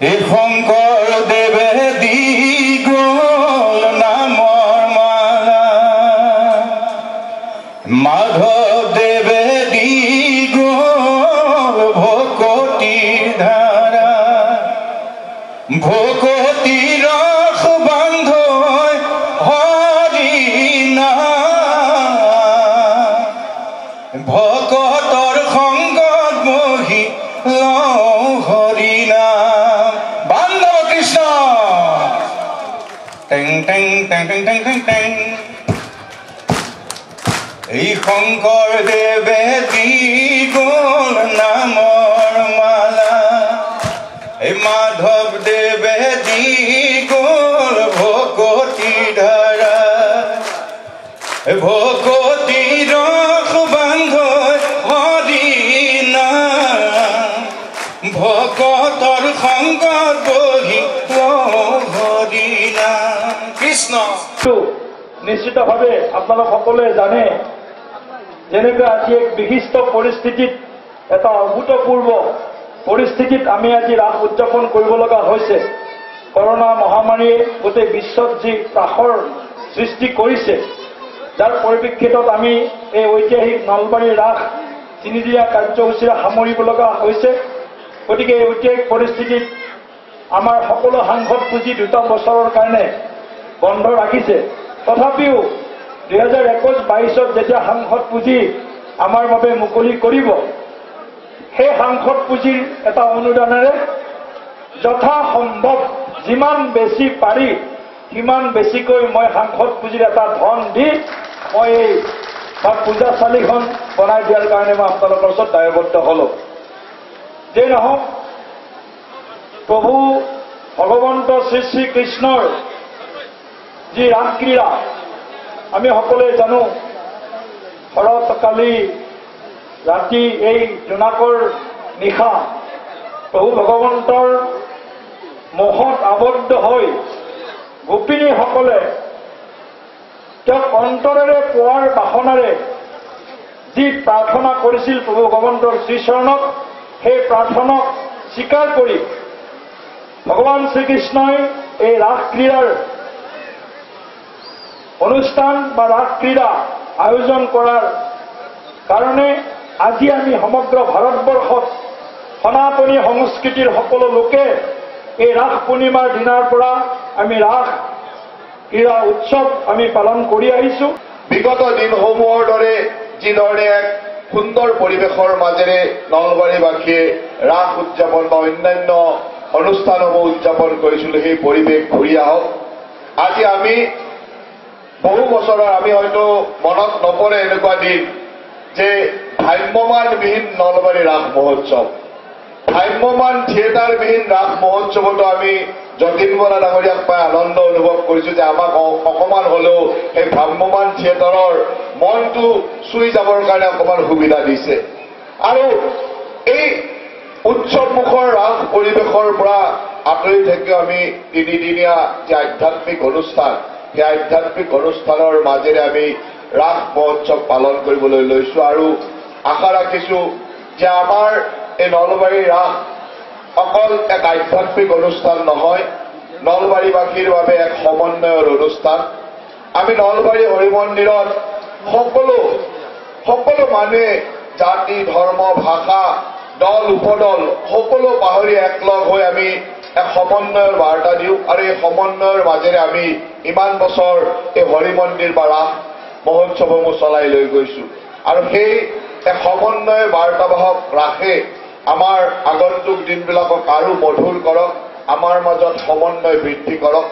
এই শংকৰদেৱে দি গ'ল নামৰ মালা, মাধৱদেৱে দি গ'ল ভকতিৰ ধাৰা, ভকতিৰ ৰস বান্ধৈ হৰি নাম, ভকতৰ সংগত বহি লওঁ হৰি নাম। বান্ধৱ কৃষ্ণ টেং টেং টেং টেং টেং টেং টেং। এই শংকৰদেৱে দি গ'ল নামৰ মালা, এই মাধৱদেৱে দি গ'ল ভকতি ধাৰা, ভকতি ৰস বান্ধৈ হৰি নাম, ভকতৰ সংগত বহি হৰি নাম। কৃষ্ণ নিশ্চিতভাৱে আপোনালোক সকলোৱে জানে, যেনেকৈ আজি এক বিশিষ্ট পৰিস্থিতিত, এটা অভূতপূৰ্ব পৰিস্থিতিত আমি আজি ৰাস উদযাপন কৰিব লগা হৈছে। কৰোনা মহামাৰীয়ে গোটেই বিশ্বত যি ত্ৰাসৰ সৃষ্টি কৰিছে, যাৰ পৰিপ্ৰেক্ষিতত আমি এই ঐতিহাসিক নলবাৰী ৰাস তিনিদিনীয়া কাৰ্যসূচীৰে সামৰিব লগা হৈছে। গতিকে এই ঐতিহাসিক পৰিস্থিতিত আমাৰ সকলো সাংসদ পুঁজি 2 বছৰৰ কাৰণে বন্ধ ৰাখিছে। তথাপিও 2021-22ত যেতিয়া সাংসদ পুঁজি আমাৰ বাবে মুকলি কৰিব, সেই সাংসদ পুঁজিৰ এটা অনুদানেৰে যথাসম্ভৱ যিমান বেছি পাৰি সিমান বেছিকৈ মই সাংসদ পুঁজিৰ এটা ধন দি মই এই পূজাশালীখন বনাই দিয়াৰ কাৰণে মই আপোনালোকৰ ওচৰত দায়বদ্ধ হ'লোঁ। যে নহওক, প্ৰভু ভগৱন্ত শ্ৰী শ্ৰীকৃষ্ণৰ যি ৰাসক্ৰীড়া আমি সকলোৱে জানো, শৰৎকালি ৰাতি এই জোনাকৰ নিশা প্ৰভু ভগৱন্তৰ মোহত আবদ্ধ হৈ গোপিনীসকলে তেওঁক অন্তৰেৰে পোৱাৰ বাসনাৰে যি প্ৰাৰ্থনা কৰিছিল প্ৰভু ভগৱন্তৰ শ্ৰীচৰণত, সেই প্ৰাৰ্থনাক স্বীকাৰ কৰি ভগৱান শ্ৰীকৃষ্ণই এই ৰাসক্ৰীড়াৰ অনুষ্ঠান বা ৰাসক্ৰীড়া আয়োজন কৰাৰ কাৰণে আজি আমি সমগ্ৰ ভাৰতবৰ্ষত সনাতনী সংস্কৃতিৰ সকলো লোকে এই ৰাস পূৰ্ণিমাৰ দিনাৰ পৰা আমি ৰাস ক্ৰীড়া উৎসৱ আমি পালন কৰি আহিছোঁ। বিগত দিনসমূহৰ দৰে যিধৰণে এক সুন্দৰ পৰিৱেশৰ মাজেৰে নলবাৰীবাসীয়ে ৰাস উদযাপন বা অন্যান্য অনুষ্ঠানসমূহ উদযাপন কৰিছিলোঁ, সেই পৰিৱেশ ঘূৰি আহক। আজি আমি বহু বছৰৰ আমি হয়তো মনত নপৰে এনেকুৱা দিন যে ভ্ৰাম্যমানবিহীন নলবাৰী ৰাস মহোৎসৱ, ভ্ৰাম্যমান থিয়েটাৰবিহীন ৰাস মহোৎসৱতো আমি যতীন বৰা ডাঙৰীয়াক পাই আনন্দ অনুভৱ কৰিছোঁ যে আমাক অকণমান হ'লেও সেই ভ্ৰাম্যমান থিয়েটাৰৰ মনটো চুই যাবৰ কাৰণে অকণমান সুবিধা দিছে। আৰু এই উৎসৱমুখৰ ৰাস পৰিৱেশৰ পৰা আঁতৰি থাকিও আমি তিনিদিনীয়া যি আধ্যাত্মিক অনুষ্ঠান, সেই আধ্যাত্মিক অনুষ্ঠানৰ মাজেৰে আমি ৰাস মহোৎসৱ পালন কৰিবলৈ লৈছোঁ। আৰু আশা ৰাখিছোঁ যে আমাৰ এই নলবাৰী ৰাস অকল এক আধ্যাত্মিক অনুষ্ঠান নহয়, নলবাৰীবাসীৰ বাবে এক সমন্বয়ৰ অনুষ্ঠান। আমি নলবাৰী হৰি মন্দিৰত সকলো মানুহে জাতি, ধৰ্ম, ভাষা, দল উপদল সকলো পাহৰি একলগ হৈ আমি এক সমন্বয়ৰ বাৰ্তা দিওঁ। আৰু এই সমন্বয়ৰ মাজেৰে আমি ইমান বছৰ এই হৰি মন্দিৰ বা ৰাস মহোৎসৱসমূহ চলাই লৈ গৈছোঁ। আৰু সেই এক সমন্বয়ৰ বাৰ্তাবাহক ৰাসে আমাৰ আগন্তুক দিনবিলাকক আৰু মধুৰ কৰক, আমাৰ মাজত সমন্বয় বৃদ্ধি কৰক।